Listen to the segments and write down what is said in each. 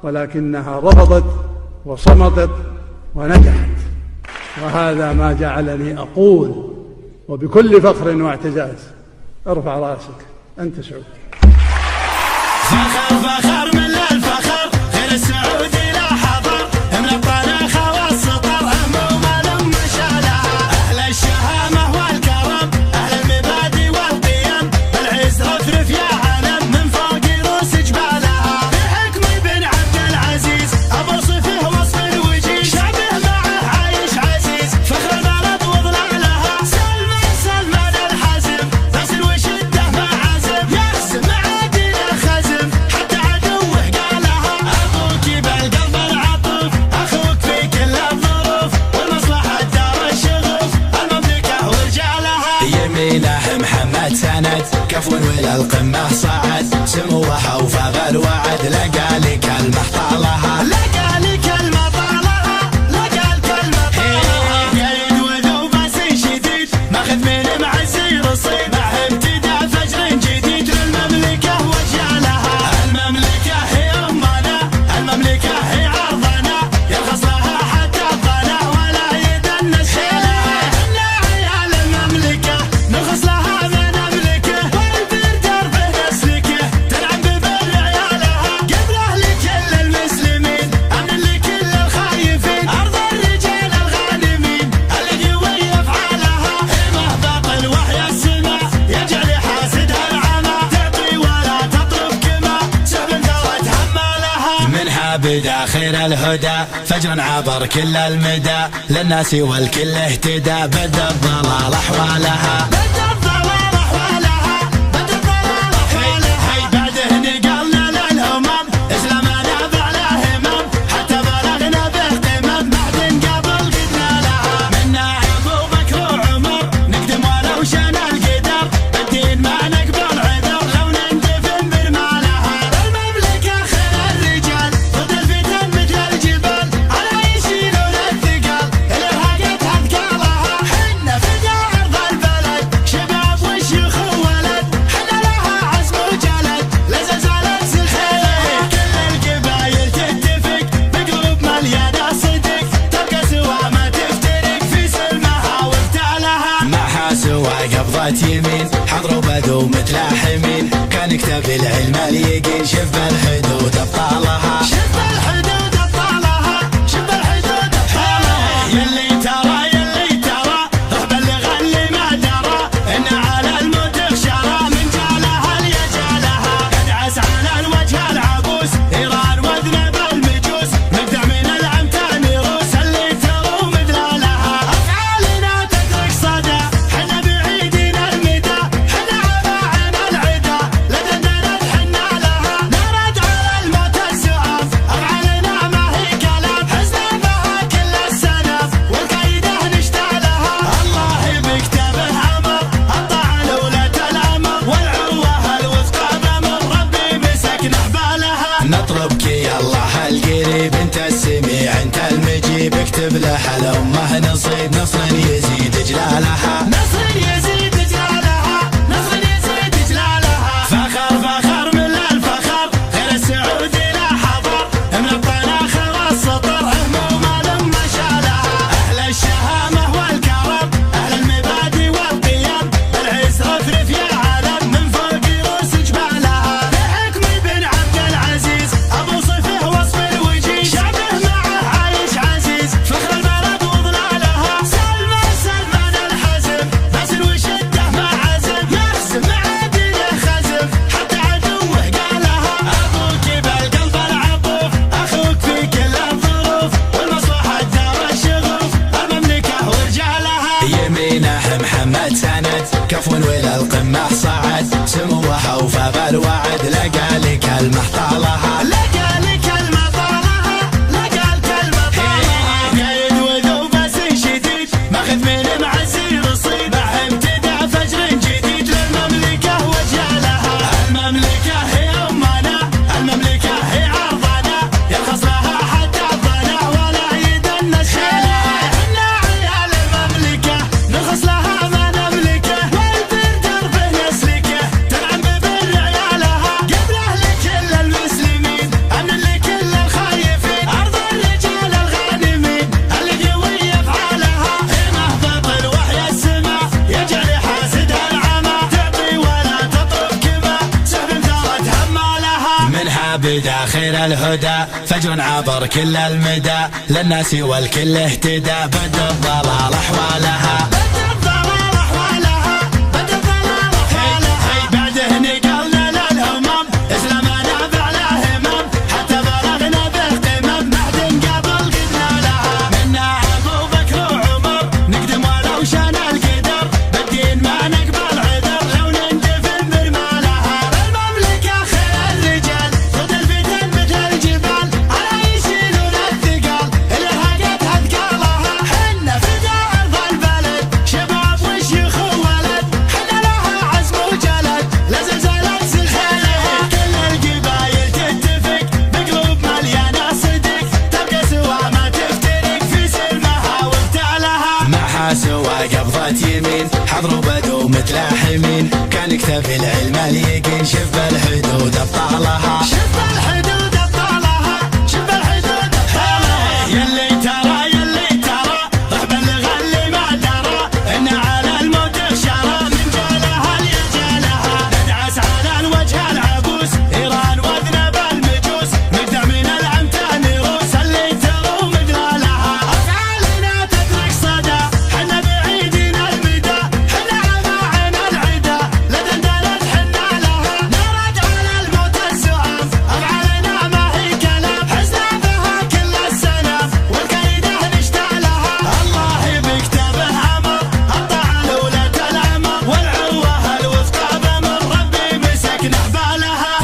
ولكنها رفضت وصمتت ونجحت، وهذا ما جعلني أقول وبكل فخر واعتزاز: ارفع راسك أنت سعود. فخر فخر من الفخر، غير السعودي لا حضر، من الطناخة والسطر هموما لما شالها. أهل الشهامة والكرم، أهل المبادئ والقيم، بالعز رفرف يا علم من فوق رؤوس جبالها. بحكم بن عبد العزيز أبو صفه وصف الوجيه، شعبه معه عايش عزيز، فخر البلد وظلالها. سلمان سلمان الحزم، نصر وشده مع عزم، يحسم عادل الخزم حتى عدوه قالها. أبوك بالقلب العطوف، أخوك في كل الظروف، والمصلحة دار الشغوف، المملكة ورجالها. يمينه محمد سند، كفو ولا القمة صعد، سموه أوفى بالوعد، لقى لي كلمة طالها. لقى لي كلمة طالها، لقى الكلمة طالها. قايد وذو بس شديد، ماخذ من معزي رصيد، مع ابتداء فجر جديد للمملكة وجالها. المملكة هي أمنا، المملكة هي عرضنا، يرخص لها حتى الظنا ولا يدنس شيلها. إحنا عيال المملكة نرخص لها من أملكه، والبر دربه نسلكه، تلعب ببر عيالها. قبله لكل المسلمين، أمن لكل الخايفين، أرض الرجال الغانمين، القوي أفعالها. همه باطل وحي السماء، يجعل حاسدها العمى، تعطي ولا تطرف كما سهم ثروت همالها. منها بدا خير الهدى، فجرا عبر كل المدى، للناس والكل اهتدى، بدا الضلال أحوالها. بدا الضلال أحوالها، بدا الضلال أحوالها. هي بعده نقلنا للأمم، إسلامنا بعلى همم، حتى بلغنا به قمم، بعد قبل قدنا لها. منا أبو بكر وعمر، نقدم ولو شنا القدر، بالدين ما نقبل عذر، لو نندفن برمالها. المملكة خير الرجال، ضد الفتن مثل الجبال، على يشيلون الثقل، الإرهاقتها ثقالها. حنا فدا عرض البلد، شباب وشيوخ وولد، حنا لها عزم وجلد، لا زالت سلسلة. كل القبايل تتفق، بقلوب مليانة صدق، تبقى سوا ما تفترق، في سلمها وابتالها. معها سوا قبضة يمين، حضروا بدو متلاحمين، كان يكتب العلم اليقين، شف بالحدود ابطالها. شف بالحدود ابطالها، شف بالحدود ابطالها. يلي ترى روح بلغ اللي ما درى، ان على الموت خشرى، من جالها ليجالها. قد عس على الوجه العبوس، ايران وذنب المجوس، مبدع من العمتان روس، اللي تروا مدلالها. افعالنا تترك صدى، حنا بعيدين المدى، حنا عباعن العدا، لدينا حنا لها. نرد على الموت السؤال، افعالنا ما هي كلام، حزنا بها كل السنف، والقايده نشتعلها. الله بكتابه امر، الطاعه لولة الامر، والعروه الوثقى بامر، ربي مسك نحبالها. نطلبك يا الله القريب، انت السميع انت المجيب، اكتب لها الامه نصيب، نصر يزيد جلالها. نصر يزيد جلالها، نصر يزيد جلالها. فخر فخر من الفخر، غير السعودي لا حضر، من الطناخة والسطر هموما لما شالها. أهل الشهامة والكرم، أهل المبادئ والقيم، بالعز رفرف يا علم من فوق رؤوس جبالها. بحكم بن عبد العزيز أبو صفه وصف الوجيه، شعبه معه عايش عزيز، فخر البلد وظلالها. سلمان سلمان الحزم، نصر وشده الهدى خير الهدى فجر عبر كل المدى للناس والكل اهتدى بد الضلال أحوالها سوى قبضة يمين حضروا بدو متلاحمين كان يكتفي العلم اليقين شف بالحدود ابطالها شف بالحدود ابطالها شف بالحدود ابطالها يلي ترى رح بلغ اللي ما درى ان على الموت خشرة من جالها ليجالها ندعس على الوجه العبوس ايران واذنب المجوس نقدع من العمتان روس اللي تروم قلالها افعالنا تترك صدى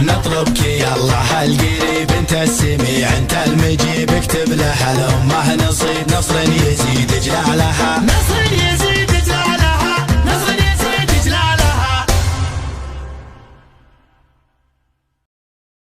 نطلبك يا الله القريب انت السميع انت المجيب اكتب لها الامه نصيب نصر يزيد جلالها